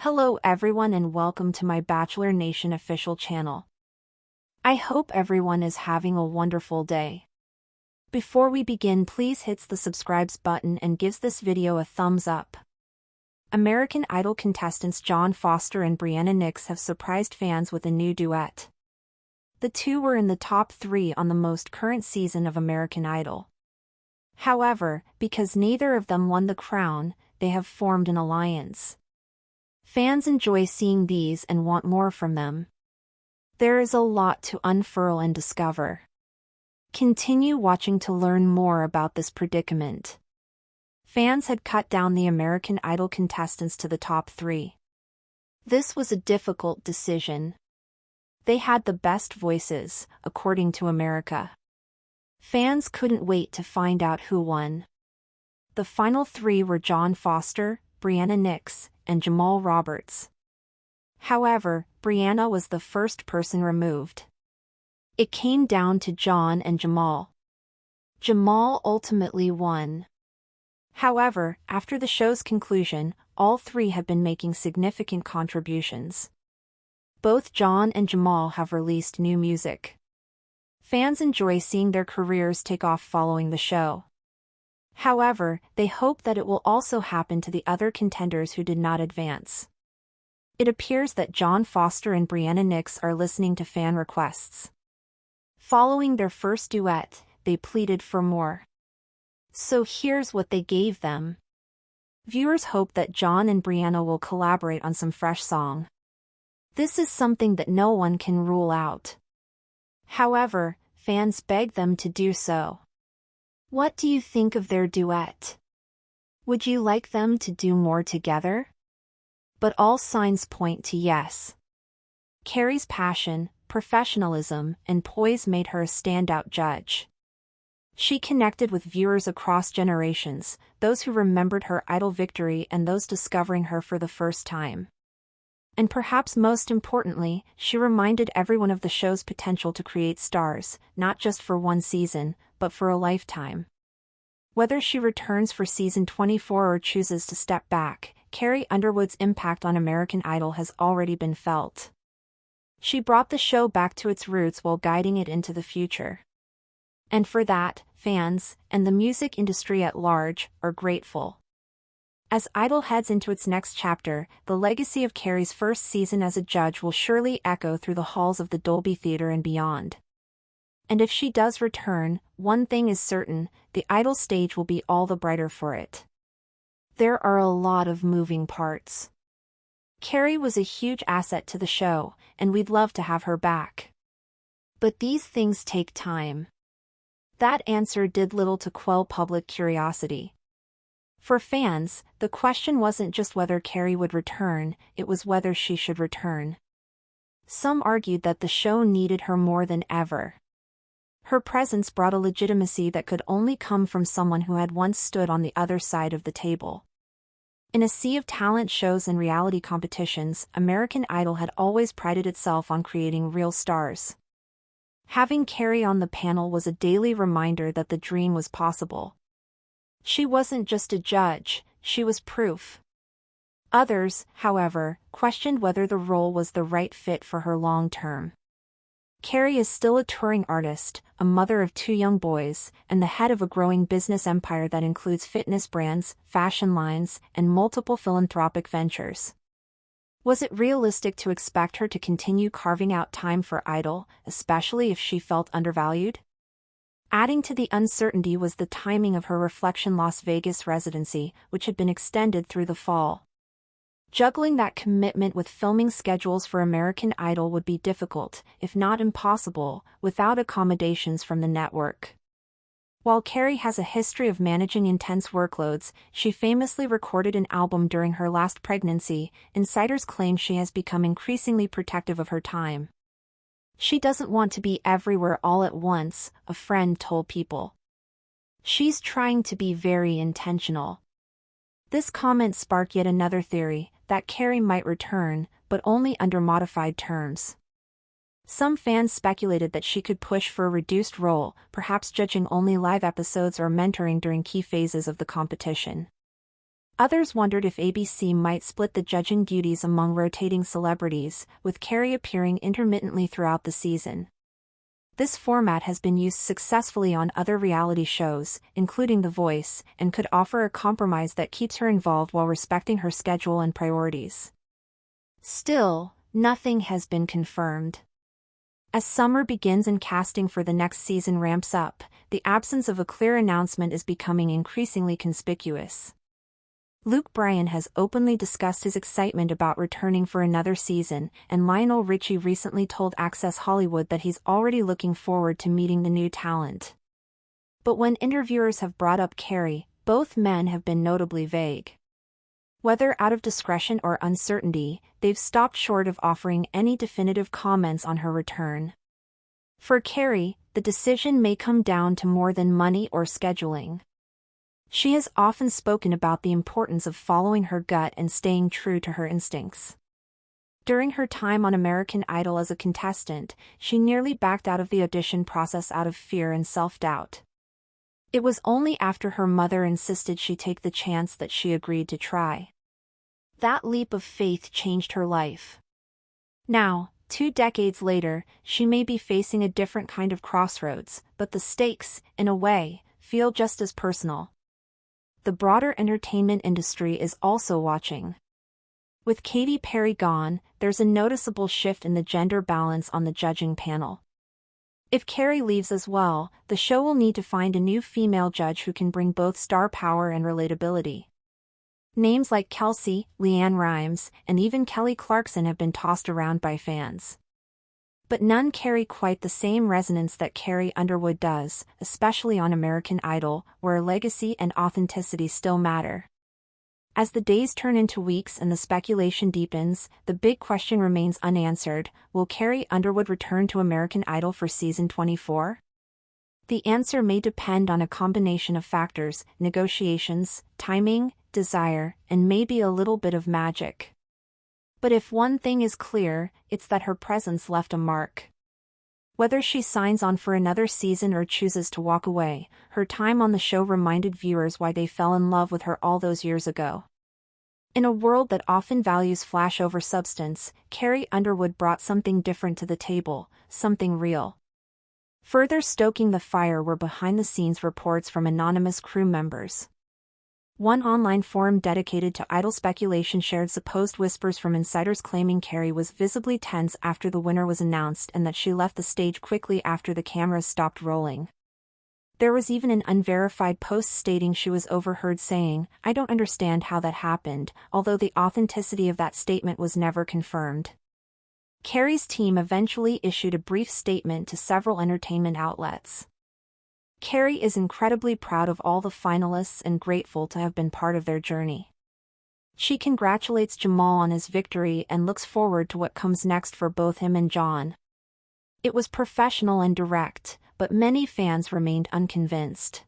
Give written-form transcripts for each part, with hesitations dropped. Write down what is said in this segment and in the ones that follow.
Hello everyone and welcome to my Bachelor Nation official channel. I hope everyone is having a wonderful day. Before we begin, please hit the subscribe button and gives this video a thumbs up. American Idol contestants Jon Foster and Breanna Nix have surprised fans with a new duet. The two were in the top 3 on the most current season of American Idol. However, because neither of them won the crown, they have formed an alliance. Fans enjoy seeing these and want more from them. There is a lot to unfurl and discover. Continue watching to learn more about this predicament. Fans had cut down the American Idol contestants to the top 3. This was a difficult decision. They had the best voices, according to America. Fans couldn't wait to find out who won. The final 3 were Jon Foster, Breanna Nix, and Jamal Roberts. However, Breanna was the first person removed. It came down to Jon and Jamal. Jamal ultimately won. However, after the show's conclusion, all 3 have been making significant contributions. Both Jon and Jamal have released new music. Fans enjoy seeing their careers take off following the show. However, they hope that it will also happen to the other contenders who did not advance. It appears that Jon Foster and Breanna Nix are listening to fan requests. Following their first duet, they pleaded for more. So here's what they gave them. Viewers hope that Jon and Breanna will collaborate on some fresh song. This is something that no one can rule out. However, fans beg them to do so. What do you think of their duet? Would you like them to do more together? But all signs point to yes. Carrie's passion, professionalism, and poise made her a standout judge. She connected with viewers across generations, those who remembered her Idol victory and those discovering her for the first time. And perhaps most importantly, she reminded everyone of the show's potential to create stars, not just for one season, but for a lifetime. Whether she returns for season 24 or chooses to step back, Carrie Underwood's impact on American Idol has already been felt. She brought the show back to its roots while guiding it into the future. And for that, fans, and the music industry at large, are grateful. As Idol heads into its next chapter, the legacy of Carrie's first season as a judge will surely echo through the halls of the Dolby Theater and beyond. And if she does return, one thing is certain, the Idol stage will be all the brighter for it. There are a lot of moving parts. Carrie was a huge asset to the show, and we'd love to have her back. But these things take time. That answer did little to quell public curiosity. For fans, the question wasn't just whether Carrie would return, it was whether she should return. Some argued that the show needed her more than ever. Her presence brought a legitimacy that could only come from someone who had once stood on the other side of the table. In a sea of talent shows and reality competitions, American Idol had always prided itself on creating real stars. Having Carrie on the panel was a daily reminder that the dream was possible. She wasn't just a judge, she was proof. Others, however, questioned whether the role was the right fit for her long term. Carrie is still a touring artist, a mother of 2 young boys, and the head of a growing business empire that includes fitness brands, fashion lines, and multiple philanthropic ventures. Was it realistic to expect her to continue carving out time for Idol, especially if she felt undervalued? Adding to the uncertainty was the timing of her Reflection Las Vegas residency, which had been extended through the fall. Juggling that commitment with filming schedules for American Idol would be difficult, if not impossible, without accommodations from the network. While Carrie has a history of managing intense workloads, she famously recorded an album during her last pregnancy. Insiders claim she has become increasingly protective of her time. She doesn't want to be everywhere all at once, a friend told People. She's trying to be very intentional. This comment sparked yet another theory, that Carrie might return, but only under modified terms. Some fans speculated that she could push for a reduced role, perhaps judging only live episodes or mentoring during key phases of the competition. Others wondered if ABC might split the judging duties among rotating celebrities, with Carrie appearing intermittently throughout the season. This format has been used successfully on other reality shows, including The Voice, and could offer a compromise that keeps her involved while respecting her schedule and priorities. Still, nothing has been confirmed. As summer begins and casting for the next season ramps up, the absence of a clear announcement is becoming increasingly conspicuous. Luke Bryan has openly discussed his excitement about returning for another season, and Lionel Richie recently told Access Hollywood that he's already looking forward to meeting the new talent. But when interviewers have brought up Carrie, both men have been notably vague. Whether out of discretion or uncertainty, they've stopped short of offering any definitive comments on her return. For Carrie, the decision may come down to more than money or scheduling. She has often spoken about the importance of following her gut and staying true to her instincts. During her time on American Idol as a contestant, she nearly backed out of the audition process out of fear and self-doubt. It was only after her mother insisted she take the chance that she agreed to try. That leap of faith changed her life. Now, 2 decades later, she may be facing a different kind of crossroads, but the stakes, in a way, feel just as personal. The broader entertainment industry is also watching. With Katy Perry gone, there's a noticeable shift in the gender balance on the judging panel. If Carrie leaves as well, the show will need to find a new female judge who can bring both star power and relatability. Names like Kelsey, LeAnn Rimes, and even Kelly Clarkson have been tossed around by fans. But none carry quite the same resonance that Carrie Underwood does, especially on American Idol, where legacy and authenticity still matter. As the days turn into weeks and the speculation deepens, the big question remains unanswered: will Carrie Underwood return to American Idol for season 24? The answer may depend on a combination of factors: negotiations, timing, desire, and maybe a little bit of magic. But if one thing is clear, it's that her presence left a mark. Whether she signs on for another season or chooses to walk away, her time on the show reminded viewers why they fell in love with her all those years ago. In a world that often values flash over substance, Carrie Underwood brought something different to the table, something real. Further stoking the fire were behind-the-scenes reports from anonymous crew members. One online forum dedicated to Idol speculation shared supposed whispers from insiders claiming Carrie was visibly tense after the winner was announced and that she left the stage quickly after the cameras stopped rolling. There was even an unverified post stating she was overheard saying, "I don't understand how that happened," although the authenticity of that statement was never confirmed. Carrie's team eventually issued a brief statement to several entertainment outlets. Carrie is incredibly proud of all the finalists and grateful to have been part of their journey. She congratulates Jamal on his victory and looks forward to what comes next for both him and John. It was professional and direct, but many fans remained unconvinced.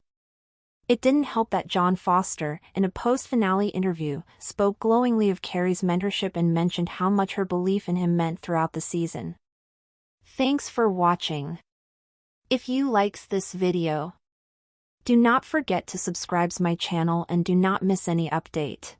It didn't help that John Foster, in a post-finale interview, spoke glowingly of Carrie's mentorship and mentioned how much her belief in him meant throughout the season. Thanks for watching. If you likes this video, do not forget to subscribe my channel and do not miss any update.